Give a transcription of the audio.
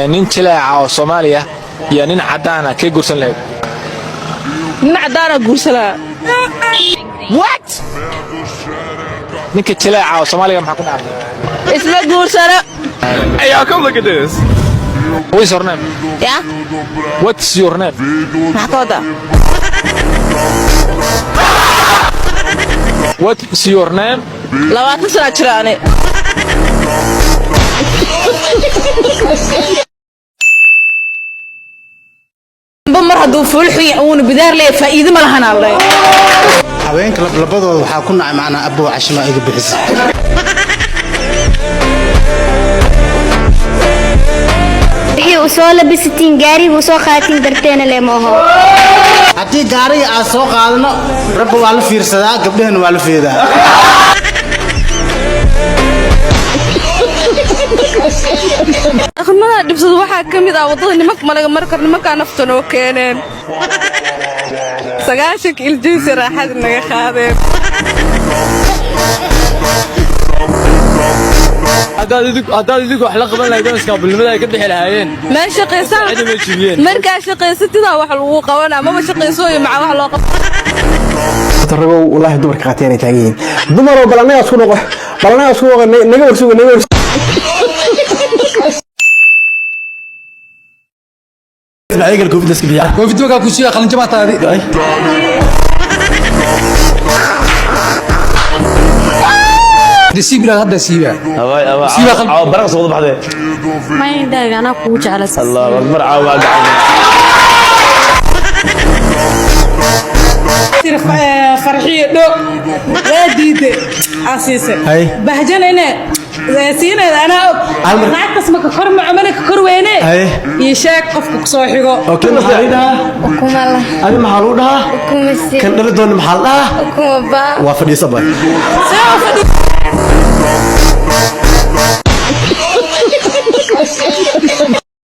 نين تلاعة أو صوماليا يا نين عدانا كي قرصن لك نين عدانا قرصلا وات نين تلاعة أو صوماليا ما حكون عارف اسمه قرصلا Hey, y'all, come look at this. What's your name? Yeah. What's your name? Makoda. What's your name? Labaatan sano jiraane. Bamar haduu fulxi uuna bidaar leeyahay faa'iido ma lahan alle. haweenka labadooda waxa ku nacay macna abbo cashima iga bixis soo labisatiin gaariga soo qaatin darteena leemoho hadii gaariga aan soo qaadano rabbi waa la fiirsadaa gabdhahana waa la feedaa dhaqamada dhibsad waxa kamid ah wadada nimanka malaga markar nimanka naftana oo keeneen sagaashak iljiis raaxad naga qaadeen هذا يدك وحلا قبل لا يدرس قبل ما يكبح الهاين ما شقيسان مركا شقيستida wax lagu qabanaa ma shaqeysooyo maca wax loo qabto tarabo wallahi dumarka qaateenay taageeyeen dumaro balanaga isku noqo naga warsugo العيال كوفيد اسك بيع كوفيد وكا كوشي قلن جماعه هذه دسيبنا هذا سيبا سيبا برق صوت بحده ما يندق انا كو جعل الله اكبر عاوا فرحيه دو واديده اسيسه بهجنينه سينا انا ناقص ما كرم عملك كروينه يا شيخ قفك سو خيغو اوكي محليدا حكومه الله انا محلودها حكومه كان دلدون محلها حكومه با وافدي صباح